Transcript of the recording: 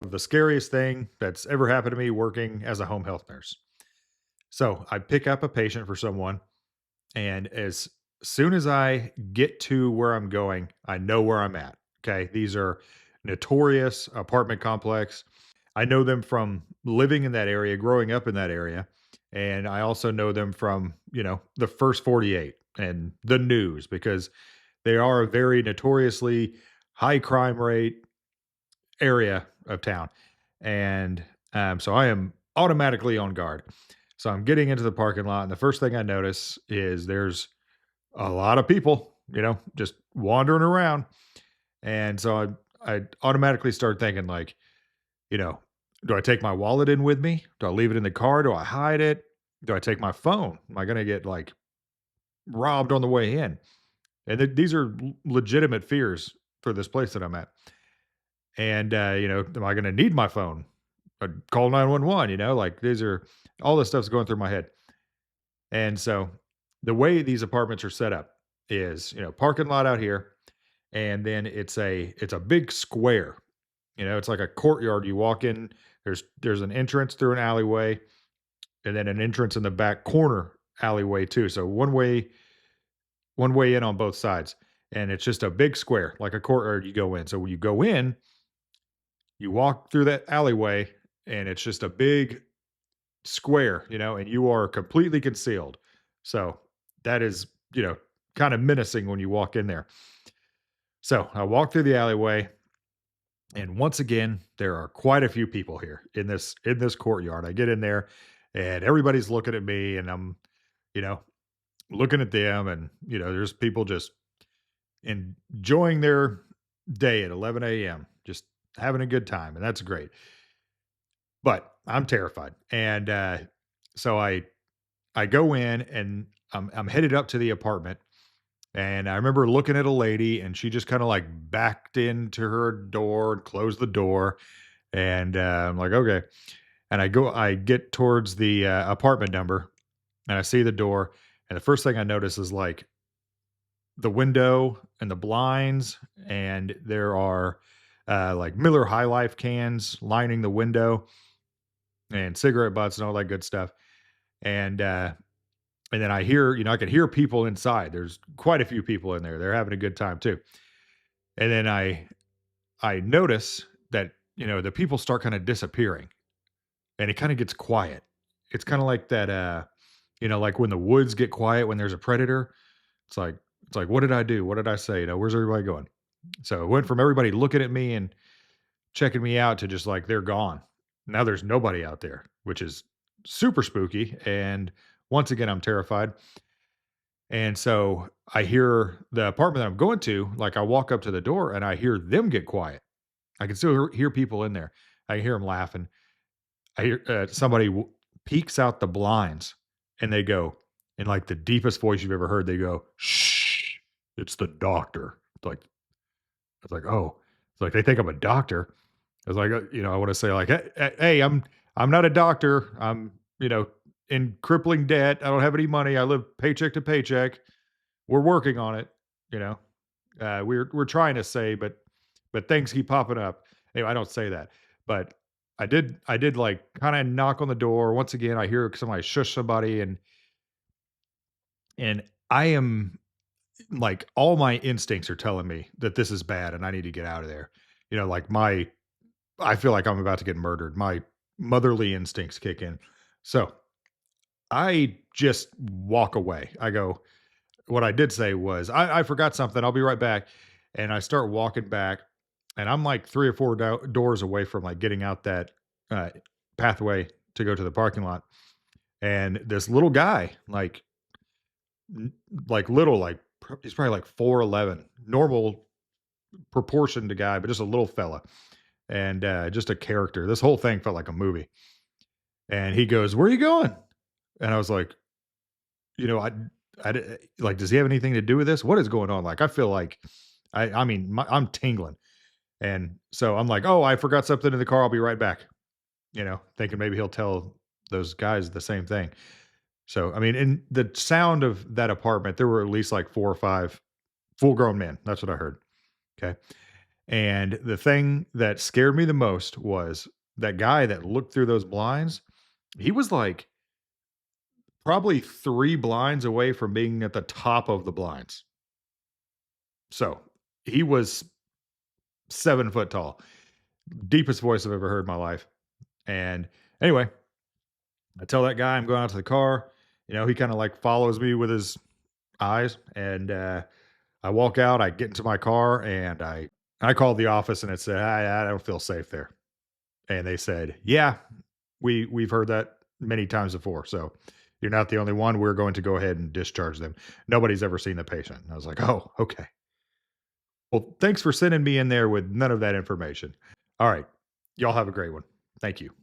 the scariest thing that's ever happened to me working as a home health nurse. So I pick up a patient for someone, and as soon as I get to where I'm going, I know where I'm at. Okay. These are notorious apartment complex. I know them from living in that area, growing up in that area. And I also know them from, the first 48 and the news because they are a very notoriously high crime rate area of town. And so I am automatically on guard. So I'm getting into the parking lot, and the first thing I notice is there's a lot of people, just wandering around. And so I automatically start thinking, like, you know, do I take my wallet in with me? Do I leave it in the car? Do I hide it? Do I take my phone? Am I going to get like robbed on the way in? And these are legitimate fears for this place that I'm at. And, am I going to need my phone? Call 911, like these are all this stuff's going through my head. And so the way these apartments are set up is, parking lot out here, and then it's a big square. It's like a courtyard. You walk in, there's an entrance through an alleyway, and then an entrance in the back corner alleyway too. So one way in on both sides. And it's just a big square, like a courtyard you go in. So when you go in, you walk through that alleyway, and it's just a big square, and you are completely concealed. So that is, kind of menacing when you walk in there. So I walk through the alleyway, and once again, there are quite a few people here in this courtyard. I get in there, and everybody's looking at me, and I'm, you know, looking at them, and there's people just enjoying their day at 11 a.m., just having a good time, and that's great. But I'm terrified, and so I go in, and I'm headed up to the apartment, and I remember looking at a lady, and she just kind of like backed into her door and closed the door, and I'm like, okay, and I get towards the apartment number, and I see the door, and the first thing I notice is like the window and the blinds, and there are like Miller High Life cans lining the window, and cigarette butts and all that good stuff. And and then I hear, I can hear people inside. There's quite a few people in there. They're having a good time too. And then I notice that, the people start kind of disappearing, and it kind of gets quiet. It's kind of like that like when the woods get quiet when there's a predator. It's like what did I do? What did I say? Where's everybody going? So it went from everybody looking at me and checking me out to just like they're gone. Now there's nobody out there, which is super spooky. And once again, I'm terrified. And so I hear the apartment that I'm going to, like I walk up to the door and I hear them get quiet. I can still hear people in there. I hear them laughing. I hear somebody peeks out the blinds, and they go, in like the deepest voice you've ever heard, they go, "Shh, it's the doctor." It's like, oh, it's like they think I'm a doctor. I was like, I want to say like, hey, I'm not a doctor. I'm, in crippling debt. I don't have any money. I live paycheck to paycheck. We're working on it. You know, we're trying to say, but things keep popping up. Anyway, I don't say that, but I did like kind of knock on the door. Once again, I hear somebody shush somebody, and I am like all my instincts are telling me that this is bad and I need to get out of there. Like I feel like I'm about to get murdered. My motherly instincts kick in. So I just walk away. What I did say was, I forgot something. I'll be right back. And I start walking back, and I'm like three or four doors away from like getting out that uh, pathway to go to the parking lot. And this little guy, n- like little, like he's probably like 4'11", normal proportioned guy, but just a little fella, and just a character. This whole thing felt like a movie. And he goes, "Where are you going?" And I was like, you know, I, like, does he have anything to do with this? What is going on? Like, I feel like, I mean, I'm tingling, and so I'm like, "Oh, I forgot something in the car. I'll be right back." Thinking maybe he'll tell those guys the same thing. So, I mean, in the sound of that apartment, there were at least like four or five full grown men. That's what I heard. Okay. And the thing that scared me the most was that guy that looked through those blinds, he was like probably 3 blinds away from being at the top of the blinds. So, he was 7 foot tall. Deepest voice I've ever heard in my life. And anyway, I tell that guy I'm going out to the car. He kinda, like, follows me with his eyes, and, I walk out, I get into my car, and I called the office and it said, I don't feel safe there." And they said, "Yeah, we've heard that many times before, so you're not the only one. We're going to go ahead and discharge them. Nobody's ever seen the patient." And I was like, "Oh, okay. Well, thanks for sending me in there with none of that information." All right. Y'all have a great one. Thank you.